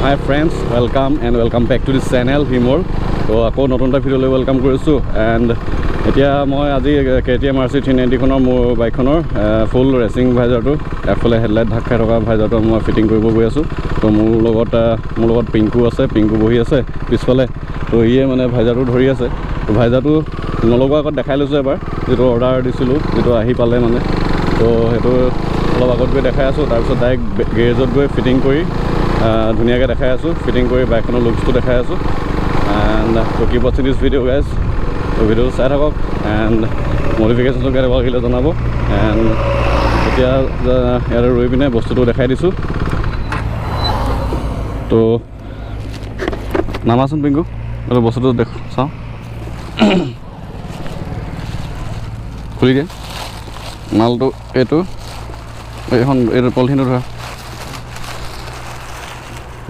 hi friends, welcome back to this channel himworld. So আকৌ নতুন এটা ভিডিঅ'লৈ ওয়েলকাম কৰিছো and এতিয়া মই আজি KTM RC390 খনৰ মোৰ বাইকখনৰ ফুল ৰেচিং ভাইজাৰটো এফালে হেডলাইট ঢাক খাই থকা ভাইজাৰটো মই ফিটিং কৰিব গৈ আছো। তো মোৰ লগত পিংকু আছে, পিংকু বহি আছে পিছফালে। তো ইয়ে মানে ভাইজাৰটো ধৰি আছে। তো ভাইজাৰটো নলগোৱা আগত দেখাই লৈছো এবাৰ, যেটো অৰ্ডাৰ দিছিলো, যেটো আহি পালে মানে। তো হেতু অলপ আগত গৈ দেখাই আছো, তাৰপিছত ডাইৰেক্ট গেৰেজত গৈ ফিটিং কৰি ধুনীয়াকৈ দেখাই আছো, ফিটিং কৰি বাইকখনৰ লুকছটো দেখাই আছো। And so keep watching this video guys. So video চাই থাকক and modification টো কেনেকুৱা লাগিলে জনাব। and এতিয়া ইয়াৰ ৰৈ পিনে বস্তুটো দেখাই দিছো। তো নামাচোন পিংকু, আৰু বস্তুটো দেখ চাওঁ। খুলি দিয়ে মালটো, এইটো এইখন এইটো পলিথিনটো ধৰা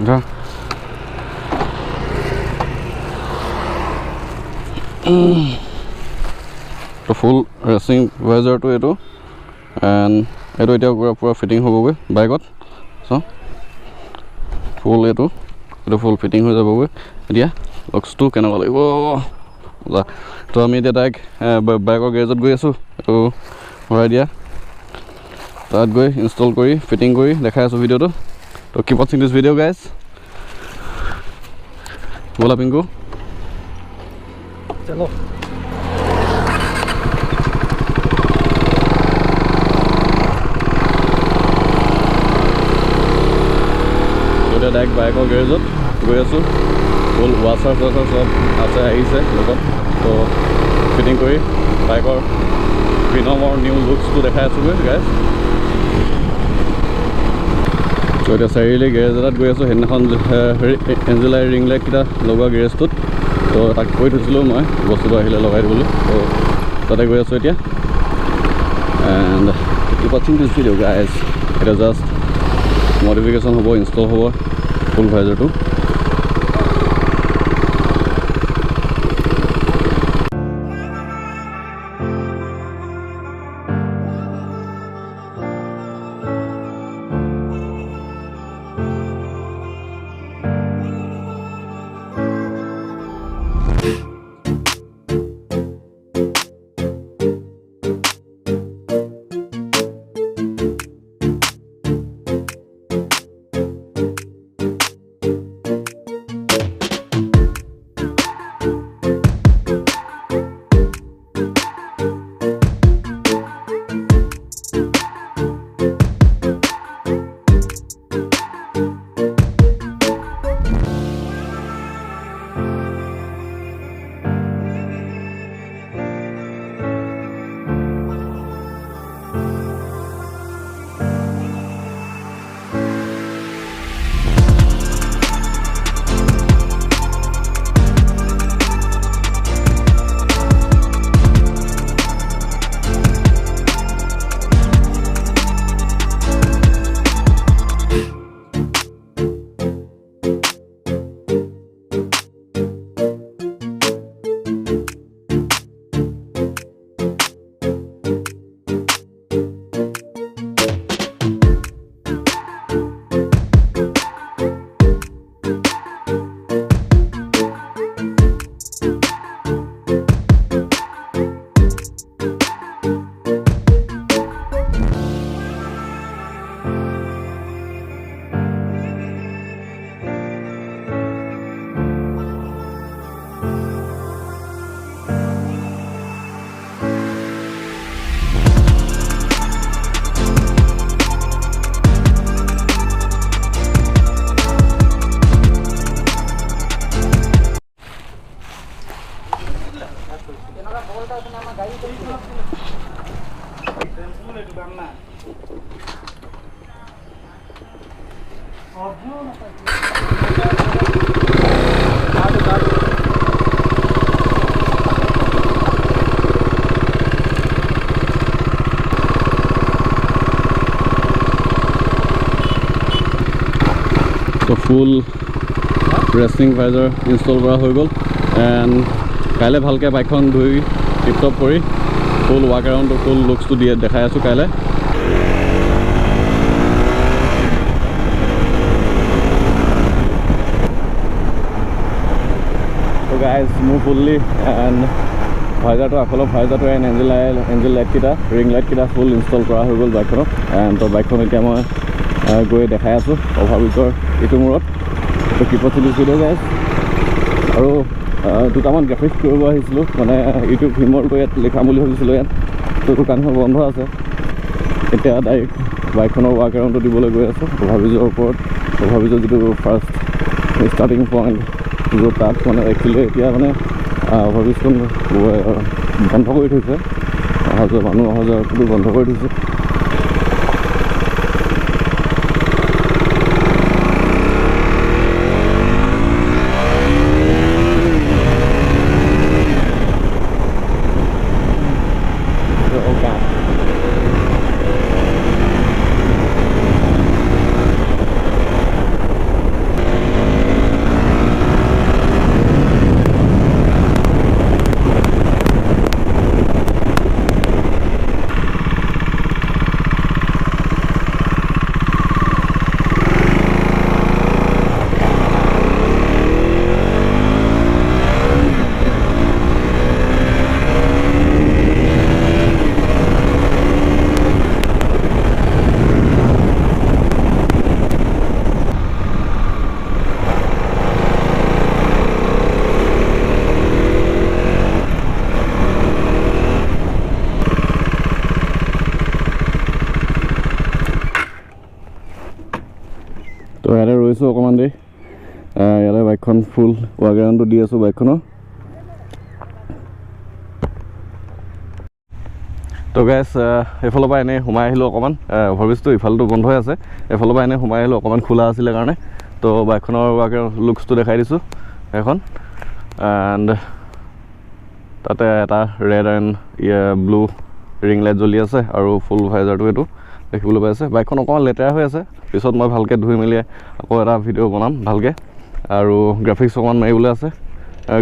ধৰা। তো ফুল ৰেচিং ভাইজাৰটো এইটো, এণ্ড এইটো এতিয়া পুৰা ফিটিং হ'বগৈ বাইকত। চ' ফুল এইটো ফুল ফিটিং হৈ যাবগৈ। এতিয়া লুকছটো কেনেকুৱা লাগিব। তো আমি এতিয়া ডাইৰেক্ট বাইকৰ গেৰেজত গৈ আছোঁ। এইটো ভৰাই দিয়া, তাত গৈ ইনষ্টল কৰি ফিটিং কৰি দেখাই আছোঁ ভিডিঅ'টো। তো কিপ ৱাচিং দিছ ভিডিঅ' গাইজ। ব'লা পিংকু চলো। এতিয়া ডাইৰেক্ট বাইকৰ গেৰেজত গৈ আছোঁ। ফুল ৱাচাৰ চব আছে, আহিছে লগত। তো ফিটিং কৰি বাইকৰ প্ৰিনমৰ নিউ লুকছটো দেখাই আছোঁগৈ গাইজ। তো এতিয়া চাৰিআলি গেৰেজ এটাত গৈ আছোঁ। সেইদিনাখন এঞ্জেলাই ৰিং লাইটকেইটা লগোৱা গেৰেজটোত। তো তাক কৈ থৈছিলোঁ মই বস্তুটো আহিলে লগাই দিবলৈ। তো তাতে গৈ আছোঁ এতিয়া। এণ্ড কিপ ৱাচিং দিছ ভিডিঅ' গাইজ। এতিয়া জাষ্ট মডিফিকেশ্যন হ'ব, ইনষ্টল হ'ব ফুল ভাইজাৰটো। তো ফুল ৰেচিং ভাইজাৰ ইনষ্টল কৰা হৈ গ'ল। এণ্ড কাইলৈ ভালকৈ বাইকখন ধুই টিপটপ কৰি ফুল ৱাক এৰাউণ্ডটো ফুল লুকছটো দেখাই আছোঁ কাইলৈ। গাইজ মোৰ ফুল্লি এণ্ড ভাইজাৰটো আগফালৰ ভাইজাৰটো এণ্ড এঞ্জেল লাইটকেইটা ৰিং লাইটকেইটা ফুল ইনষ্টল কৰা হৈ গ'ল বাইকখনত এণ্ড তো বাইকখন এতিয়া মই গৈ দেখাই আছোঁ অভাৰব্ৰিজৰ এইটো মূৰত তো কিপত চিলিজ ভিডিঅ' গাইজ আৰু দুটামান গ্ৰাফিক্স কৰিব আহিছিলোঁ মানে ইউটিউব হিমৱৰ্ল্ডটো ইয়াত লিখাম বুলি ভাবিছিলোঁ ইয়াত তো দোকানখন বন্ধ আছে এতিয়া ডাইৰেক্ট বাইকখনৰ ৱাক এৰাউণ্ডটো দিবলৈ গৈ আছোঁ অভাৰব্ৰিজৰ ওপৰত অভাৰব্ৰিজৰ যিটো ফাৰ্ষ্ট ষ্টাৰ্টিং পইণ্ট য'ত তাত মানে একচুৱেলি এতিয়া মানে অভাৰব্ৰিজখন বন্ধ কৰি থৈছে অহা যোৱা মানুহ অহা যোৱাটো বন্ধ কৰি থৈছে তো ইয়াতে ৰৈছোঁ অকণমান দেৰি ইয়াতে বাইকখন ফুল ৱাক এৰাউণ্ডটো দি আছোঁ বাইকখনৰ তো গাইজ এইফালৰ পৰা এনেই সোমাই আহিলোঁ অকণমান অভাৰব্ৰিজটো ইফালটো বন্ধ হৈ আছে এইফালৰ পৰা এনেই সোমাই আহিলোঁ অকণমান খোলা আছিলে কাৰণে তো বাইকখনৰ ৱাক লুকছটো দেখাই দিছোঁ এখন এণ্ড তাতে এটা red and blue ring light জ্বলি আছে আৰু ফুল ভাইজাৰটো এইটো দেখিবলৈ পাই আছে বাইকখন অকণমান লেতেৰা হৈ আছে পিছত মই ভালকৈ ধুই মেলি আকৌ এটা ভিডিঅ' বনাম ভালকৈ আৰু গ্ৰাফিক্স অকণমান মাৰিবলৈ আছে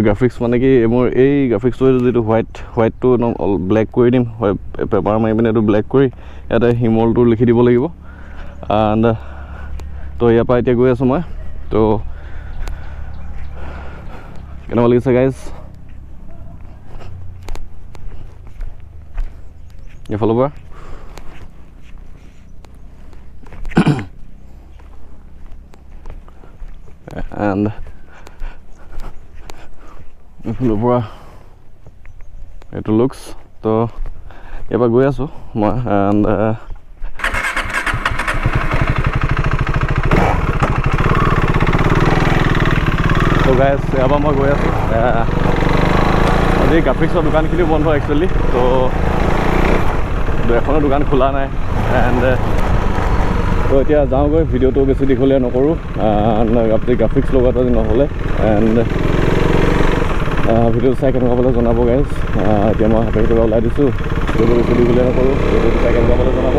গ্ৰাফিক্স মানে কি মোৰ এই গ্ৰাফিক্সটো যিটো হোৱাইটটো একদম ব্লেক কৰি দিম পেপাৰ মাৰি পিনে এইটো ব্লেক কৰি ইয়াতে হিমৱৰ্ল্ডটো লিখি দিব লাগিব এণ্ড তো ইয়াৰ পৰা এতিয়া গৈ আছোঁ মই তো কেনেকুৱা লাগিছে গাইজ এইফালৰ পৰা এণ্ড এইফালৰ পৰা এইটো লুকছ তো ইয়াৰ পৰা গৈ আছোঁ মই এণ্ড তো গাইজ ইয়াৰ পৰা মই গৈ আছোঁ আজি গ্ৰাফিক্সৰ দোকানখিনিও বন্ধ একচুৱেলি তো এখনো দোকান খোলা নাই এণ্ড তো এতিয়া যাওঁগৈ ভিডিঅ'টো বেছি দীঘলীয়া নকৰোঁ আপুনি গ্ৰাফিক্স লগাটো আজি নহ'লে এণ্ড ভিডিঅ'টো চাই কেনেকুৱা পালে জনাব গাইজ এতিয়া মই হাতে ওলাই দিছোঁ ভিডিঅ'টো বেছি দীঘলীয়া নকৰোঁ ভিডিঅ'টো চাই কেনেকুৱা পালে জনাব